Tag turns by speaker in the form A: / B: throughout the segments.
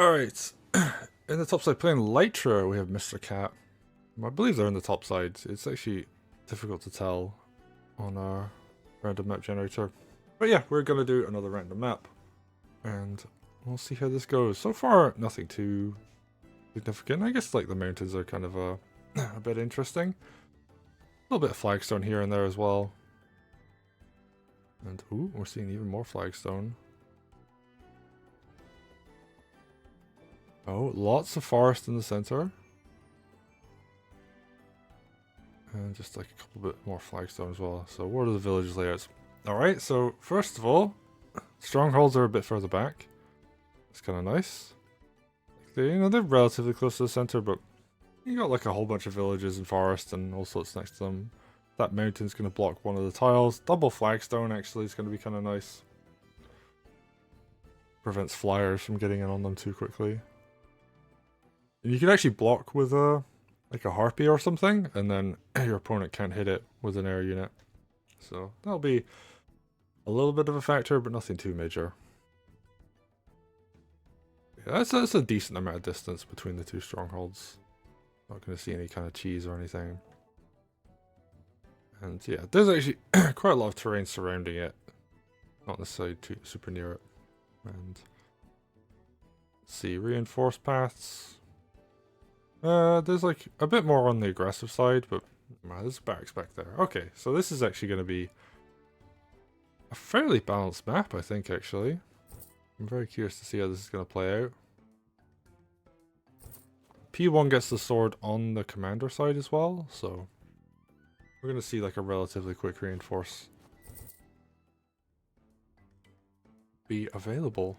A: Alright, in the top side playing Lytra, we have Mr.Cat. I believe they're in the top side. It's actually difficult to tell on our random map generator. But yeah, we're going to do another random map. And we'll see how this goes. So far, nothing too significant. I guess like the mountains are kind of a bit interesting. A little bit of flagstone here and there as well. And ooh, we're seeing even more flagstone. Oh, lots of forest in the center. And just like a couple bit more flagstone as well. So what are the village layouts? Alright, so first of all, strongholds are a bit further back. It's kind of nice. They're relatively close to the center, but you got like a whole bunch of villages and forest and all sorts next to them. That mountain's going to block one of the tiles. Double flagstone actually is going to be kind of nice. Prevents flyers from getting in on them too quickly. And you can actually block with like a harpy or something, and then your opponent can't hit it with an air unit. So that'll be a little bit of a factor, but nothing too major. Yeah, that's a decent amount of distance between the two strongholds. Not going to see any kind of cheese or anything. And yeah, there's actually quite a lot of terrain surrounding it. Not necessarily too super near it. And let's see, reinforced paths. There's like a bit more on the aggressive side, but there's barracks back there. Okay, so this is actually going to be a fairly balanced map, I think, actually. I'm very curious to see how this is going to play out. P1 gets the sword on the commander side as well, so we're going to see like a relatively quick reinforce be available.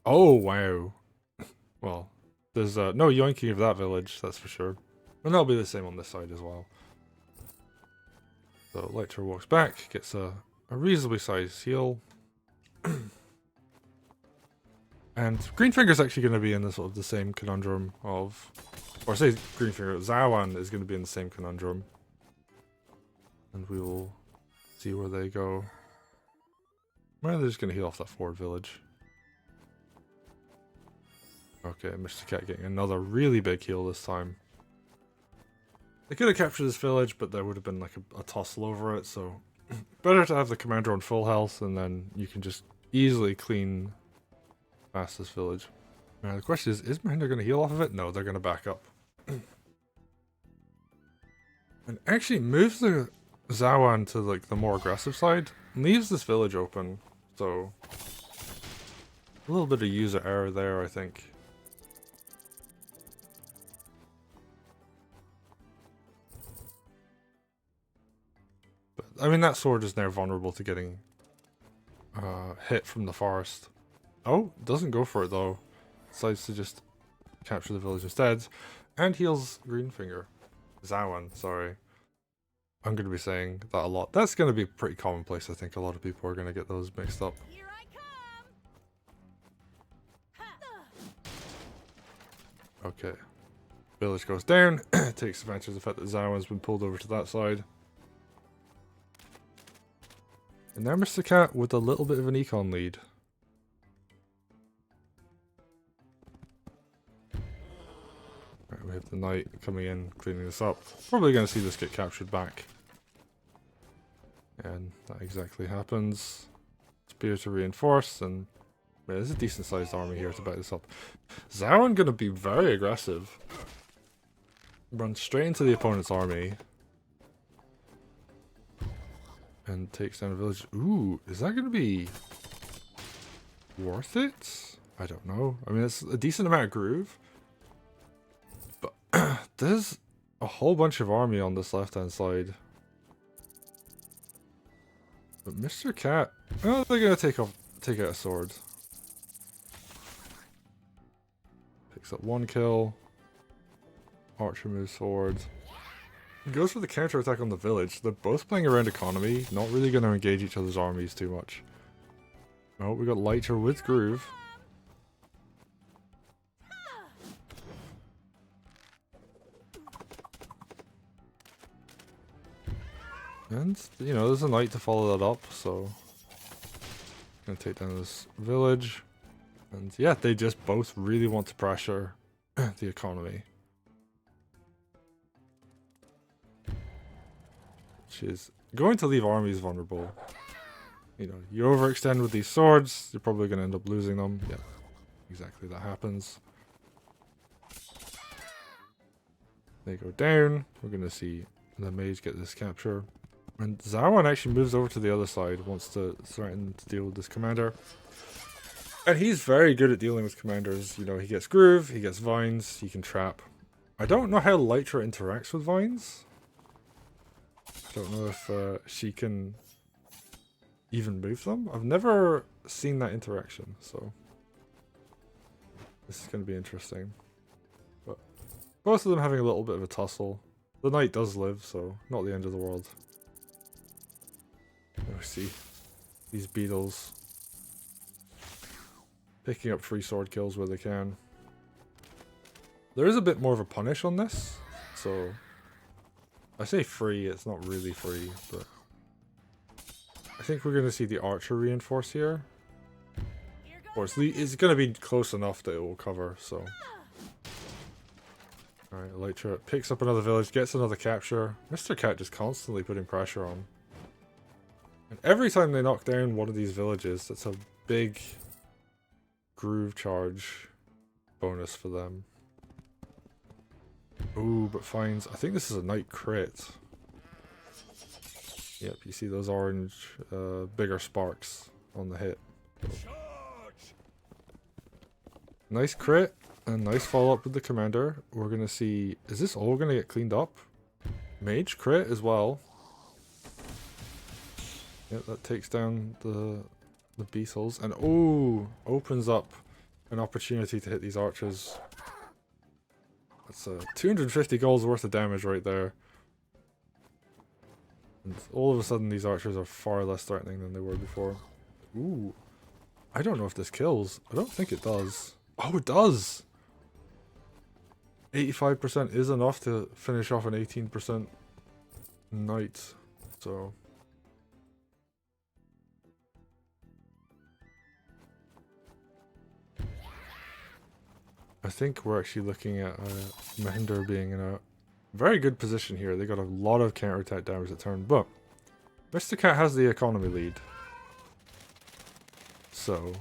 A: Oh, wow. Well, there's no yoinking of that village, that's for sure. And that'll be the same on this side as well. So Lytra walks back, gets a reasonably sized heal. And Greenfinger's actually going to be in the sort of the same conundrum of... Or I say Greenfinger, Zawan is going to be in the same conundrum. And we will see where they go. Well, they're just going to heal off that forward village. Okay, Mr.Cat getting another really big heal this time. They could have captured this village, but there would have been like a tussle over it, so... Better to have the commander on full health, and then you can just easily clean past this village. Now the question is M0h1nder going to heal off of it? No, they're going to back up. And actually moves the Zawan to like the more aggressive side, leaves this village open, so... A little bit of user error there, I think. I mean, that sword is now vulnerable to getting hit from the forest. Oh, doesn't go for it though. Decides to just capture the village instead. And heals Greenfinger. Zawan, sorry. I'm going to be saying that a lot. That's going to be pretty commonplace, I think. A lot of people are going to get those mixed up.
B: Here I come.
A: Okay. Village goes down. Takes advantage of the fact that Zawan's been pulled over to that side. And now Mr.Cat with a little bit of an econ lead. Right, we have the knight coming in, cleaning this up. Probably going to see this get captured back. And that exactly happens. Spear to reinforce, and there's a decent sized army here to back this up. Zawan going to be very aggressive. Run straight into the opponent's army. And takes down a village. Ooh, is that going to be worth it? I don't know. I mean, it's a decent amount of groove. But there's a whole bunch of army on this left-hand side. But Mr.Cat, oh, they're going to take out a sword. Picks up one kill. Archer moves forward. Goes for the counter attack on the village. They're both playing around economy, not really going to engage each other's armies too much. Oh, we got Lytra with groove. And, you know, there's a knight to follow that up, so... Gonna take down this village. And yeah, they just both really want to pressure the economy. Which is going to leave armies vulnerable. You know, you overextend with these swords, you're probably going to end up losing them. Yeah, exactly, that happens. They go down. We're going to see the mage get this capture. And Zawan actually moves over to the other side, wants to threaten to deal with this commander. And he's very good at dealing with commanders. You know, he gets groove, he gets vines, he can trap. I don't know how Lytra interacts with vines. I don't know if she can even move them. I've never seen that interaction, so this is going to be interesting. But both of them having a little bit of a tussle. The knight does live, so not the end of the world. Oh, see these beetles picking up free sword kills where they can. There is a bit more of a punish on this, so I say free, it's not really free, but I think we're going to see the archer reinforce here. Or it's going to be close enough that it will cover, so. Alright, Lytra picks up another village, gets another capture. Mr.Cat just constantly putting pressure on. And every time they knock down one of these villages, that's a big groove charge bonus for them. Ooh, but finds, I think this is a knight crit. Yep, you see those orange, bigger sparks on the hit. Nice crit, and nice follow up with the commander. We're gonna see, is this all gonna get cleaned up? Mage crit as well. Yep, that takes down the beetles, and oh, opens up an opportunity to hit these archers. That's 250 goals worth of damage right there. And all of a sudden these archers are far less threatening than they were before. Ooh. I don't know if this kills. I don't think it does. Oh, it does! 85% is enough to finish off an 18% knight. So I think we're actually looking at M0h1nder being in a very good position here. They got a lot of counterattack damage at turn, but Mr.Cat has the economy lead. So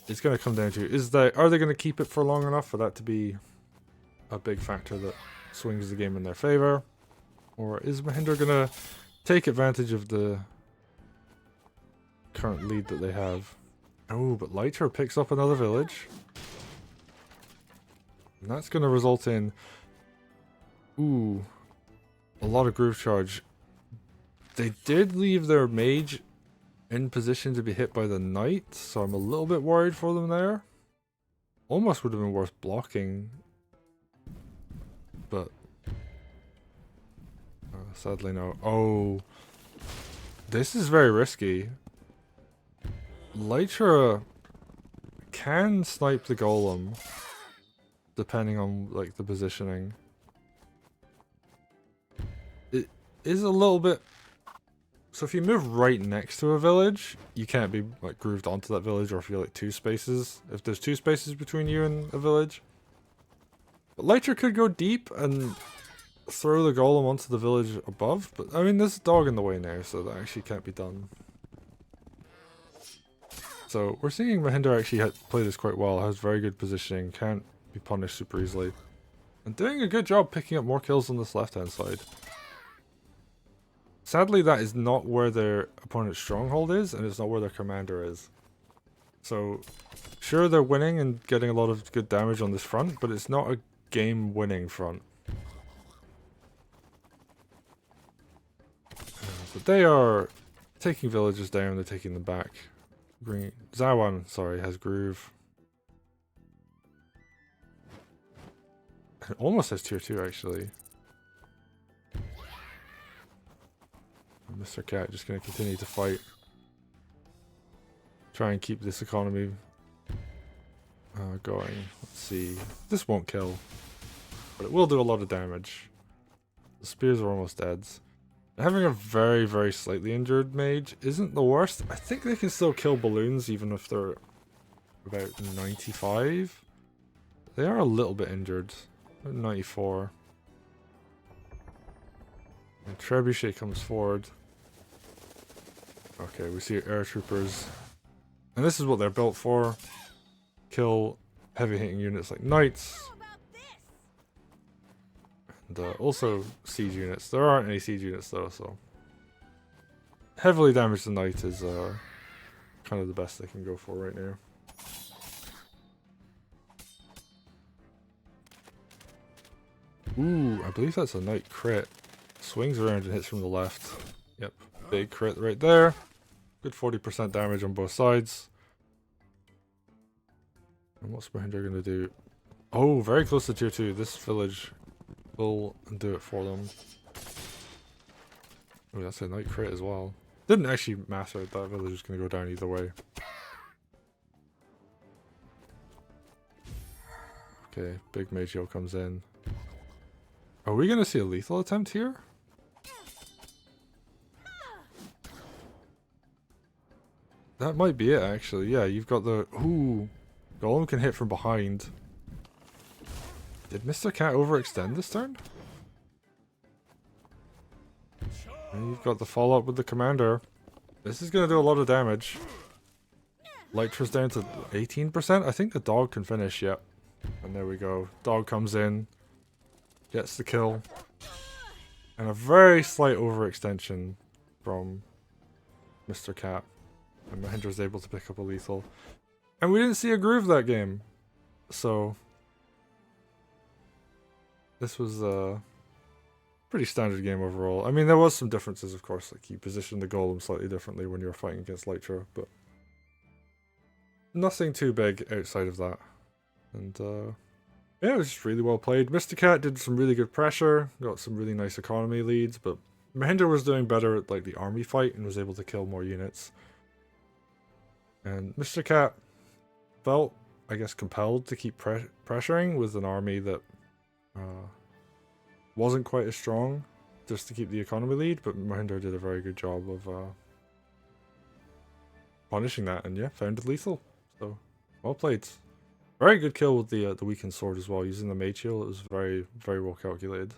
A: it's going to come down to, are they going to keep it for long enough for that to be a big factor that swings the game in their favor? Or is M0h1nder going to take advantage of the current lead that they have? Oh, but Lytra picks up another village. And that's going to result in, ooh, a lot of groove charge. They did leave their mage in position to be hit by the knight, so I'm a little bit worried for them there. Almost would have been worth blocking, but sadly no. Oh, this is very risky. Lytra can snipe the golem, depending on like the positioning. It is a little bit. So if you move right next to a village, you can't be like grooved onto that village, or if you're like 2 spaces, if there's 2 spaces between you and a village. But Lytra could go deep and throw the golem onto the village above, but I mean there's a dog in the way now, so that actually can't be done. So we're seeing M0h1nder actually play this quite well, has very good positioning, can't be punished super easily. And doing a good job picking up more kills on this left hand side. Sadly, that is not where their opponent's stronghold is, and it's not where their commander is. So, sure they're winning and getting a lot of good damage on this front, but it's not a game-winning front. But they are taking villages down, they're taking them back. Zawan, sorry, has groove. It almost has tier 2 actually. Mr.Cat just going to continue to fight. Try and keep this economy going. Let's see. This won't kill, but it will do a lot of damage. The spears are almost dead. Having a very, very slightly injured mage isn't the worst. I think they can still kill balloons even if they're about 95. They are a little bit injured. 94. And Trebuchet comes forward. Okay, we see air troopers. And this is what they're built for. Kill heavy hitting units like knights. And also siege units. There aren't any siege units though, so heavily damaged the knight is kind of the best they can go for right now. Ooh, I believe that's a knight crit. Swings around and hits from the left. Yep, big crit right there. Good 40% damage on both sides. And what's M0h1nder gonna do? Oh, very close to tier 2. This village will do it for them. Oh, that's a knight crit as well. Didn't actually matter. That village is gonna go down either way. Okay, big mage heal comes in. Are we gonna see a lethal attempt here? That might be it actually. Yeah, you've got the... Ooh. Golem can hit from behind. Did Mr.Cat overextend this turn? And you've got the follow-up with the commander. This is gonna do a lot of damage. Lytra's down to 18%. I think the dog can finish, yep. And there we go. Dog comes in. Gets the kill. And a very slight overextension from Mr.Cat. And M0h1nder able to pick up a lethal. And we didn't see a groove that game. So this was a pretty standard game overall. I mean, there was some differences, of course. Like, you positioned the golem slightly differently when you were fighting against Lytra, but nothing too big outside of that. And yeah, it was just really well played. Mr.Cat did some really good pressure, got some really nice economy leads, but M0h1nder was doing better at like the army fight and was able to kill more units. And Mr.Cat felt, I guess, compelled to keep pressuring with an army that wasn't quite as strong, just to keep the economy lead, but M0h1nder did a very good job of punishing that, and yeah, found it lethal. So, well played. Very good kill with the weakened sword as well, using the mage heal. It was very, very well calculated.